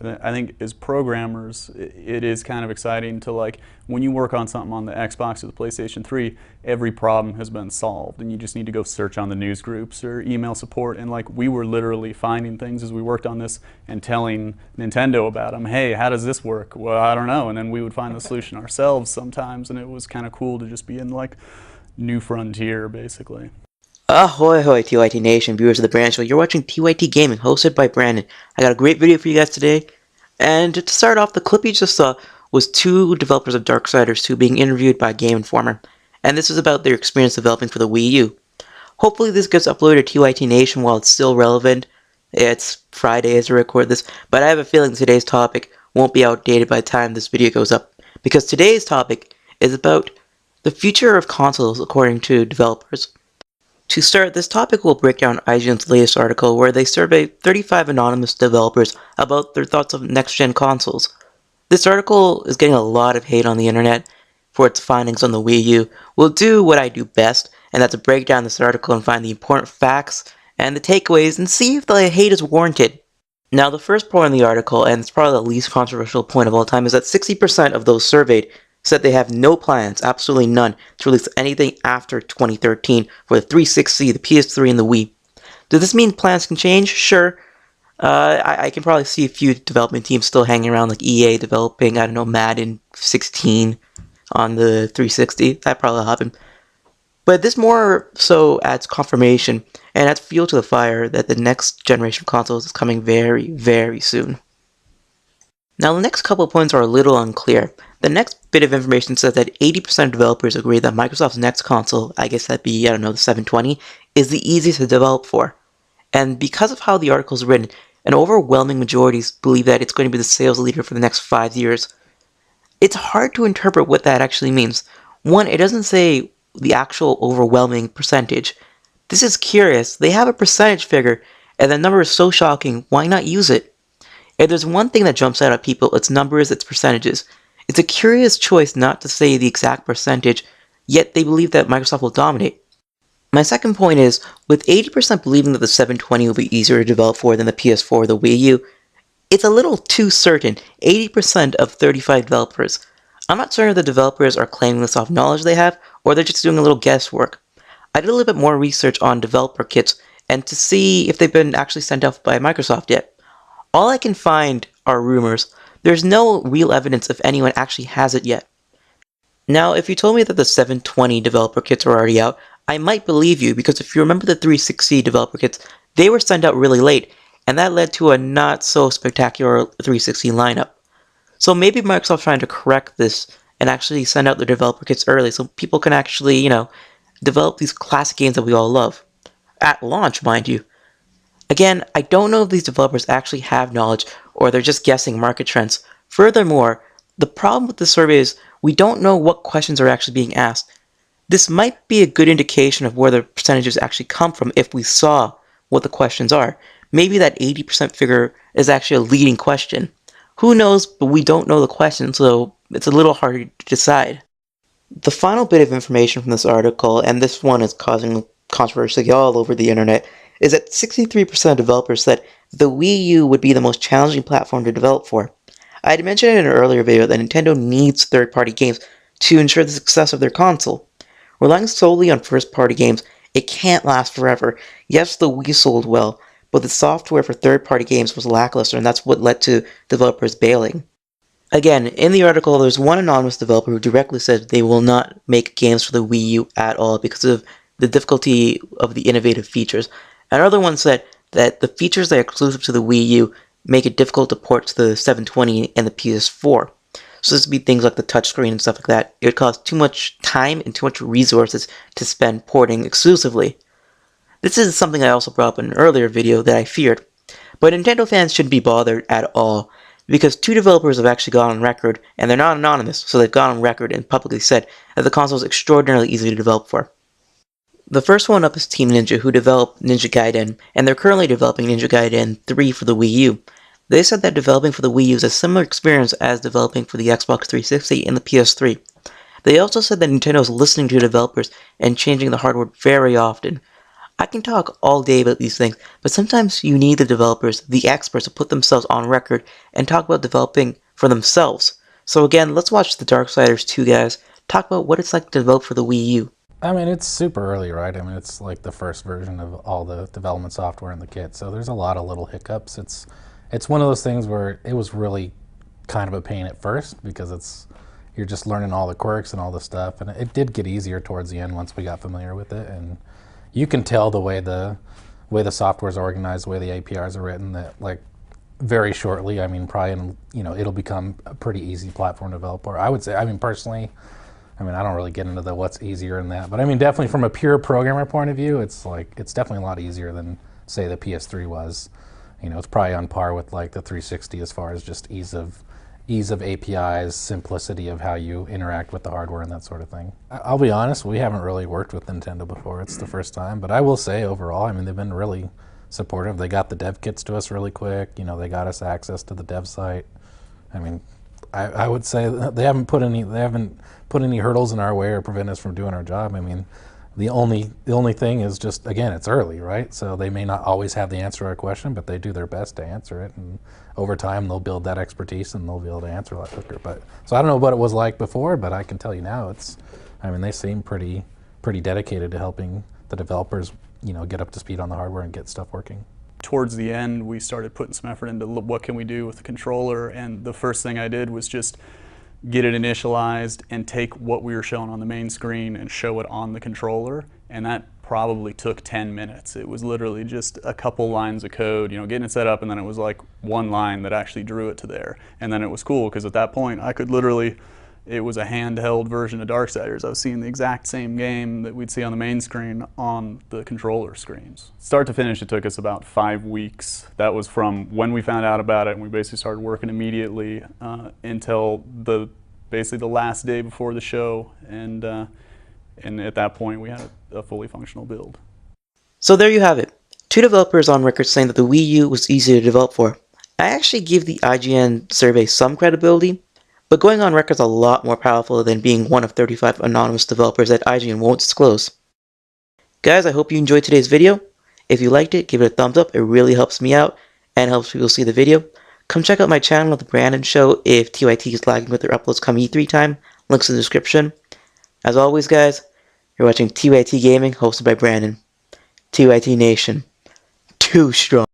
I think as programmers, it is kind of exciting to, like, when you work on something on the Xbox or the PlayStation 3, every problem has been solved and you just need to go search on the news groups or email support. And like, we were literally finding things as we worked on this and telling Nintendo about them. Hey, how does this work? Well, I don't know. And then we would find the solution ourselves sometimes, and it was kind of cool to just be in like new frontier basically. Ahoy hoy TYT Nation, viewers of the brand show. You're watching TYT Gaming, hosted by Brandon. I got a great video for you guys today. And to start off, the clip you just saw was two developers of Darksiders 2 being interviewed by Game Informer. And this is about their experience developing for the Wii U. Hopefully this gets uploaded to TYT Nation while it's still relevant. It's Friday as I record this, but I have a feeling today's topic won't be outdated by the time this video goes up. Because today's topic is about the future of consoles according to developers. To start, this topic will break down IGN's latest article where they surveyed 35 anonymous developers about their thoughts of next-gen consoles. This article is getting a lot of hate on the internet for its findings on the Wii U. We'll do what I do best, and that's to break down this article and find the important facts and the takeaways and see if the hate is warranted. Now, the first point in the article, and it's probably the least controversial point of all time, is that 60% of those surveyed said they have no plans, absolutely none, to release anything after 2013 for the 360, the PS3, and the Wii. Does this mean plans can change? Sure. I can probably see a few development teams still hanging around, like EA developing, I don't know, Madden 16 on the 360. That probably happened. But this more so adds confirmation and adds fuel to the fire that the next generation of consoles is coming very, very soon. Now, the next couple of points are a little unclear. The next bit of information says that 80% of developers agree that Microsoft's next console, I guess that'd be, I don't know, the 720, is the easiest to develop for. And because of how the article is written, an overwhelming majority believe that it's going to be the sales leader for the next 5 years. It's hard to interpret what that actually means. One, it doesn't say the actual overwhelming percentage. This is curious. They have a percentage figure, and the number is so shocking, why not use it? If there's one thing that jumps out at people, it's numbers, it's percentages. It's a curious choice not to say the exact percentage, yet they believe that Microsoft will dominate. My second point is, with 80% believing that the 720 will be easier to develop for than the PS4 or the Wii U, it's a little too certain, 80% of 35 developers. I'm not certain if the developers are claiming this off knowledge they have, or they're just doing a little guesswork. I did a little bit more research on developer kits, and to see if they've been actually sent out by Microsoft yet. All I can find are rumors. There's no real evidence if anyone actually has it yet. Now, if you told me that the 720 developer kits are already out, I might believe you, because if you remember the 360 developer kits, they were sent out really late, and that led to a not so spectacular 360 lineup. So maybe Microsoft's trying to correct this and actually send out the developer kits early so people can actually, develop these classic games that we all love. At launch, mind you. Again, I don't know if these developers actually have knowledge or they're just guessing market trends. Furthermore, the problem with the survey is we don't know what questions are actually being asked. This might be a good indication of where the percentages actually come from if we saw what the questions are. Maybe that 80% figure is actually a leading question. Who knows, but we don't know the question, so it's a little harder to decide. The final bit of information from this article, and this one is causing controversy all over the internet, is that 63% of developers said the Wii U would be the most challenging platform to develop for. I had mentioned in an earlier video that Nintendo needs third-party games to ensure the success of their console. Relying solely on first-party games, it can't last forever. Yes, the Wii sold well, but the software for third-party games was lackluster, and that's what led to developers bailing. Again, in the article, there's one anonymous developer who directly said they will not make games for the Wii U at all because of the difficulty of the innovative features. Another one said that the features that are exclusive to the Wii U make it difficult to port to the 720 and the PS4. So this would be things like the touchscreen and stuff like that. It would cost too much time and too much resources to spend porting exclusively. This is something I also brought up in an earlier video that I feared. But Nintendo fans shouldn't be bothered at all, because two developers have actually gone on record, and they're not anonymous, so they've gone on record and publicly said that the console is extraordinarily easy to develop for. The first one up is Team Ninja, who developed Ninja Gaiden, and they're currently developing Ninja Gaiden 3 for the Wii U. They said that developing for the Wii U is a similar experience as developing for the Xbox 360 and the PS3. They also said that Nintendo is listening to developers and changing the hardware very often. I can talk all day about these things, but sometimes you need the developers, the experts, to put themselves on record and talk about developing for themselves. So again, let's watch the Darksiders 2 guys talk about what it's like to develop for the Wii U. I mean, it's super early, right? I mean, it's like the first version of all the development software in the kit, so there's a lot of little hiccups. It's one of those things where it was really kind of a pain at first because you're just learning all the quirks and all the stuff, and it did get easier towards the end once we got familiar with it. And you can tell the way the software is organized, the way the APIs are written, that like very shortly, I mean, probably it'll become a pretty easy platform developer. I would say, I mean, personally, I mean, I don't really get into the what's easier in that, but I mean, definitely from a pure programmer point of view, it's definitely a lot easier than say the PS3 was. It's probably on par with like the 360 as far as just ease of APIs, simplicity of how you interact with the hardware and that sort of thing. I'll be honest, we haven't really worked with Nintendo before. It's the first time, but I will say overall, I mean, they've been really supportive. They got the dev kits to us really quick. They got us access to the dev site. I mean, I would say they haven't put any hurdles in our way or prevent us from doing our job. I mean, the only thing is just, again, it's early, right? So they may not always have the answer to our question, but they do their best to answer it. And over time, they'll build that expertise and they'll be able to answer a lot quicker. So I don't know what it was like before, but I can tell you now, I mean, they seem pretty dedicated to helping the developers, get up to speed on the hardware and get stuff working. Towards the end, we started putting some effort into what can we do with the controller, and the first thing I did was just get it initialized and take what we were showing on the main screen and show it on the controller, and that probably took 10 minutes. It was literally just a couple lines of code, getting it set up, and then it was like one line that actually drew it to there. And then it was cool because at that point I could literally, it was a handheld version of Darksiders. I was seeing the exact same game that we'd see on the main screen on the controller screens. Start to finish, it took us about 5 weeks. That was from when we found out about it and we basically started working immediately until basically the last day before the show. And at that point we had a fully functional build. So there you have it. 2 developers on record saying that the Wii U was easy to develop for. I actually give the IGN survey some credibility, but going on record is a lot more powerful than being one of 35 anonymous developers that IGN won't disclose. Guys, I hope you enjoyed today's video. If you liked it, give it a thumbs up. It really helps me out and helps people see the video. Come check out my channel, The Brandon Show, if TYT is lagging with their uploads come E3 time. Links in the description. As always, guys, you're watching TYT Gaming, hosted by Brandon. TYT Nation. Too strong.